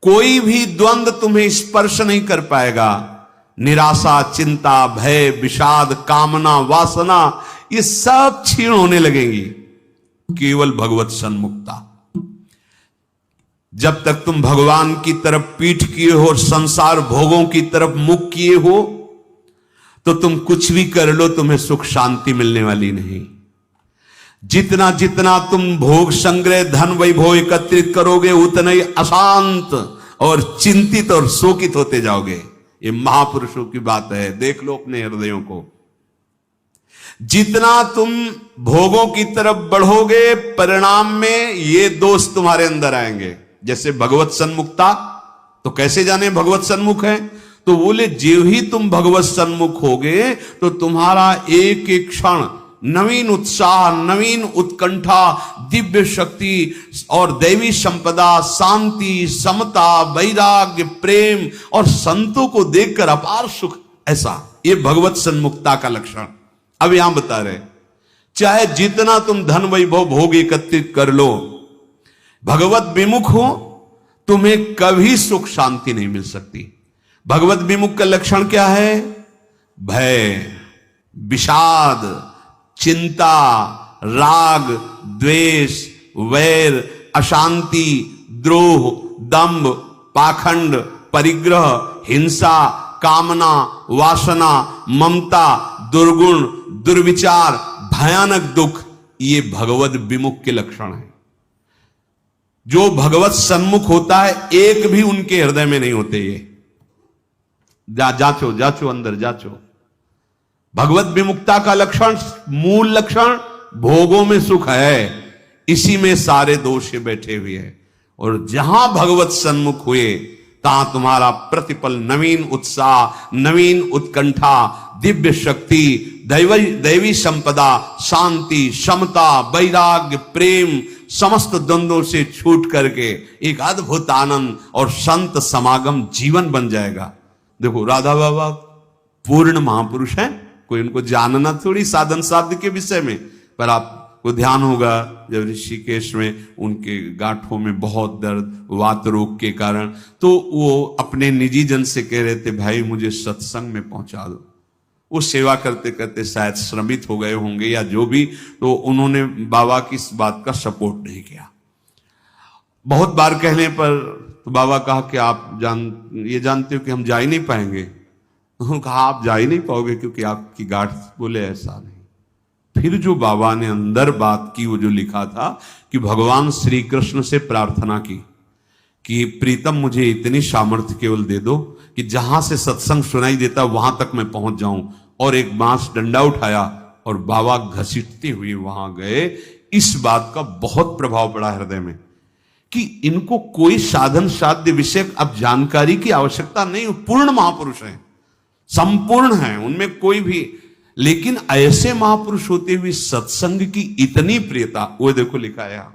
कोई भी द्वंद्व तुम्हें स्पर्श नहीं कर पाएगा। निराशा, चिंता, भय, विषाद, कामना, वासना, ये सब क्षीण होने लगेंगी केवल भगवत सन्मुखता। जब तक तुम भगवान की तरफ पीठ किए हो और संसार भोगों की तरफ मुख किए हो, तो तुम कुछ भी कर लो, तुम्हें सुख शांति मिलने वाली नहीं। जितना जितना तुम भोग संग्रह, धन वैभव एकत्रित करोगे, उतना ही अशांत और चिंतित और शोकित होते जाओगे। ये महापुरुषों की बात है, देख लो अपने हृदयों को। जितना तुम भोगों की तरफ बढ़ोगे, परिणाम में ये दोष तुम्हारे अंदर आएंगे। जैसे भगवत सन्मुखता, तो कैसे जाने भगवत सन्मुख है? तो बोले जो ही तुम भगवत सन्मुख होगे तो तुम्हारा एक एक क्षण नवीन उत्साह, नवीन उत्कंठा, दिव्य शक्ति और दैवी संपदा, शांति, समता, वैराग्य, प्रेम और संतों को देखकर अपार सुख, ऐसा ये भगवत सन्मुखता का लक्षण। अब यहां बता रहे, चाहे जितना तुम धन वैभव भोग एकत्रित कर लो, भगवत विमुख हो, तुम्हें कभी सुख शांति नहीं मिल सकती। भगवत विमुख का लक्षण क्या है? भय, विषाद, चिंता, राग, द्वेष, वैर, अशांति, द्रोह, दंभ, पाखंड, परिग्रह, हिंसा, कामना, वासना, ममता, दुर्गुण, दुर्विचार, भयानक दुख, ये भगवत विमुख के लक्षण हैं। जो भगवत सन्मुख होता है, एक भी उनके हृदय में नहीं होते। ये जाचो जाचो, अंदर जाचो। भगवत विमुक्ता का लक्षण, मूल लक्षण भोगों में सुख है, इसी में सारे दोष बैठे हुए हैं। और जहां भगवत सन्मुख हुए, तहां तुम्हारा प्रतिपल नवीन उत्साह, नवीन उत्कंठा, दिव्य शक्ति, दैवी संपदा, शांति, समता, वैराग्य, प्रेम, समस्त द्वंद्वों से छूट करके एक अद्भुत आनंद और संत समागम जीवन बन जाएगा। देखो राधा बाबा पूर्ण महापुरुष हैं, कोई उनको जानना थोड़ी साधन साध्य के विषय में, पर आपको ध्यान होगा जब ऋषिकेश में उनके गांठों में बहुत दर्द, वात रोग के कारण, तो वो अपने निजी जन से कह रहे थे, भाई मुझे सत्संग में पहुंचा दो। वो सेवा करते करते शायद श्रमित हो गए होंगे या जो भी, तो उन्होंने बाबा की इस बात का सपोर्ट नहीं किया। बहुत बार कहने पर तो बाबा कहा कि आप ये जानते हो कि हम जा ही नहीं पाएंगे। उन्होंने कहा आप जा ही नहीं पाओगे क्योंकि आपकी गांठ। बोले ऐसा नहीं। फिर जो बाबा ने अंदर बात की, वो जो लिखा था कि भगवान श्री कृष्ण से प्रार्थना की कि प्रीतम मुझे इतनी सामर्थ्य केवल दे दो कि जहां से सत्संग सुनाई देता वहां तक मैं पहुंच जाऊं। और एक बांस डंडा उठाया और बाबा घसीटते हुए वहां गए। इस बात का बहुत प्रभाव पड़ा हृदय में कि इनको कोई साधन साध्य विषय अब जानकारी की आवश्यकता नहीं, पूर्ण महापुरुष हैं, संपूर्ण हैं, उनमें कोई भी। लेकिन ऐसे महापुरुष होते हुए सत्संग की इतनी प्रियता, वो देखो लिखा है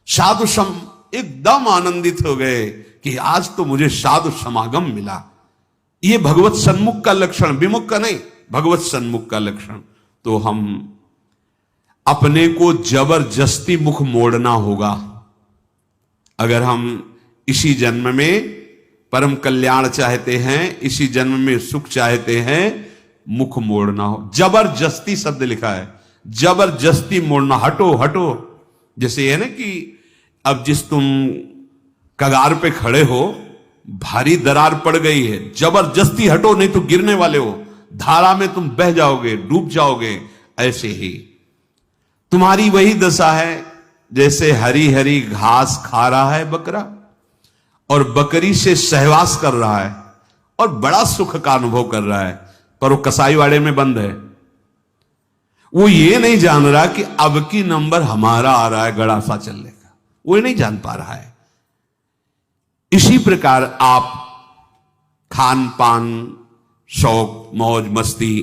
साधु सम, एकदम आनंदित हो गए कि आज तो मुझे साधु समागम मिला। ये भगवत सन्मुख का लक्षण, विमुख का नहीं, भगवत सन्मुख का लक्षण। तो हम अपने को जबरदस्ती मुख मोड़ना होगा। अगर हम इसी जन्म में परम कल्याण चाहते हैं, इसी जन्म में सुख चाहते हैं, मुख मोड़ना हो। जबरदस्ती शब्द लिखा है, जबरदस्ती मोड़ना, हटो हटो। जैसे है ना कि अब जिस तुम कगार पे खड़े हो, भारी दरार पड़ गई है, जबरदस्ती हटो नहीं तो गिरने वाले हो, धारा में तुम बह जाओगे, डूब जाओगे। ऐसे ही तुम्हारी वही दशा है जैसे हरी हरी घास खा रहा है बकरा और बकरी से सहवास कर रहा है और बड़ा सुख का अनुभव कर रहा है, पर वो कसाईवाड़े में बंद है। वो ये नहीं जान रहा कि अब की नंबर हमारा आ रहा है गड़ासा चलने का, वो नहीं जान पा रहा है। इसी प्रकार आप खान पान, शौक, मौज मस्ती,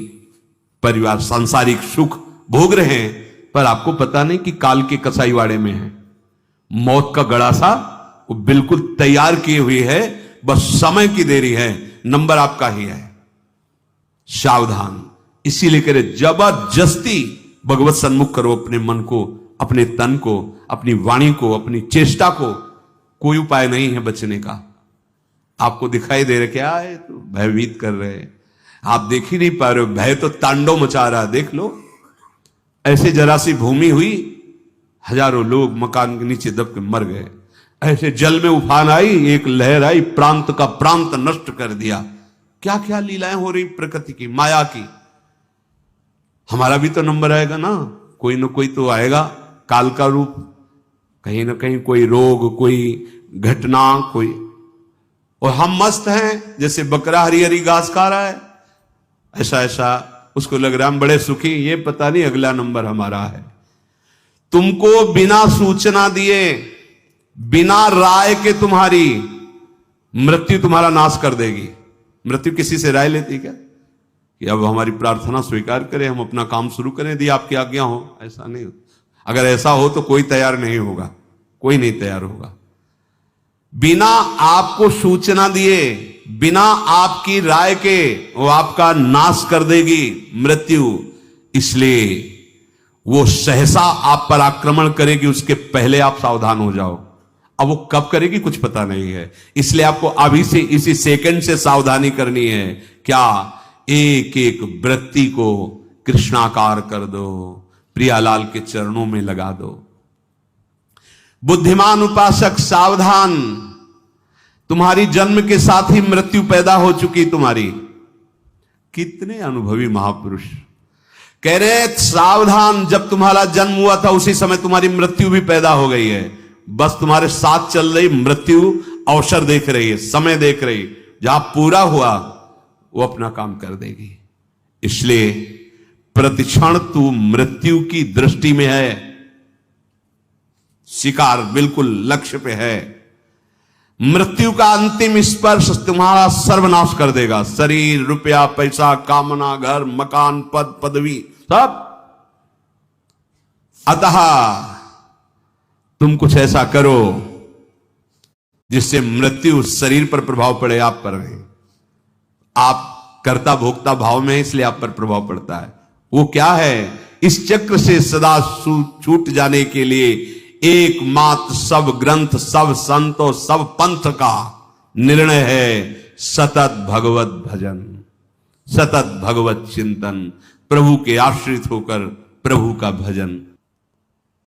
परिवार, सांसारिक सुख भोग रहे हैं, पर आपको पता नहीं कि काल के कसाईवाड़े में है। मौत का गड़ासा वो बिल्कुल तैयार किए हुए है, बस समय की देरी है, नंबर आपका ही है। सावधान। इसीलिए करे जबरदस्ती भगवत सन्मुख करो अपने मन को, अपने तन को, अपनी वाणी को, अपनी चेष्टा को। कोई उपाय नहीं है बचने का। आपको दिखाई दे रहा क्या है, तो भयभीत कर रहे हैं, आप देख ही नहीं पा रहे हो, भय तो तांडव मचा रहा है। देख लो, ऐसे जरा सी भूमि हुई, हजारों लोग मकान के नीचे दब के मर गए। ऐसे जल में उफान आई, एक लहर आई, प्रांत का प्रांत नष्ट कर दिया। क्या क्या लीलाएं हो रही प्रकृति की, माया की। हमारा भी तो नंबर आएगा ना कोई तो आएगा, काल का रूप, कहीं ना कहीं कोई रोग, कोई घटना, कोई, और हम मस्त हैं जैसे बकरा हरी हरी घास खा रहा है, ऐसा उसको लग रहा है हम बड़े सुखी, ये पता नहीं अगला नंबर हमारा है। तुमको बिना सूचना दिए, बिना राय के तुम्हारी मृत्यु तुम्हारा नाश कर देगी। मृत्यु किसी से राय लेती क्या कि अब हमारी प्रार्थना स्वीकार करें, हम अपना काम शुरू करें, यदि आपकी आज्ञा हो? ऐसा नहीं। अगर ऐसा हो तो कोई तैयार नहीं होगा, कोई नहीं तैयार होगा। बिना आपको सूचना दिए, बिना आपकी राय के वो आपका नाश कर देगी मृत्यु। इसलिए वो सहसा आप पर आक्रमण करेगी, उसके पहले आप सावधान हो जाओ। अब वो कब करेगी कुछ पता नहीं है, इसलिए आपको अभी से, इसी सेकंड से सावधानी करनी है। क्या? एक एक वृत्ति को कृष्णाकार कर दो, प्रियालाल के चरणों में लगा दो। बुद्धिमान उपासक सावधान, तुम्हारी जन्म के साथ ही मृत्यु पैदा हो चुकी तुम्हारी। कितने अनुभवी महापुरुष कह रहे हैं सावधान, जब तुम्हारा जन्म हुआ था उसी समय तुम्हारी मृत्यु भी पैदा हो गई है। बस तुम्हारे साथ चल रही मृत्यु अवसर देख रही है, समय देख रही, जहां पूरा हुआ वो अपना काम कर देगी। इसलिए प्रतिक्षण तू मृत्यु की दृष्टि में है, शिकार बिल्कुल लक्ष्य पे है। मृत्यु का अंतिम स्पर्श तुम्हारा सर्वनाश कर देगा। शरीर, रुपया, पैसा, कामना, घर, मकान, पद, पदवी, सब। अतः तुम कुछ ऐसा करो जिससे मृत्यु शरीर पर प्रभाव पड़े, आप पर नहीं। आप कर्ता भोक्ता भाव में, इसलिए आप पर प्रभाव पड़ता है। वो क्या है? इस चक्र से सदा छूट जाने के लिए एकमात्र सब ग्रंथ, सब संतों, सब पंथ का निर्णय है सतत भगवत भजन, सतत भगवत चिंतन, प्रभु के आश्रित होकर प्रभु का भजन।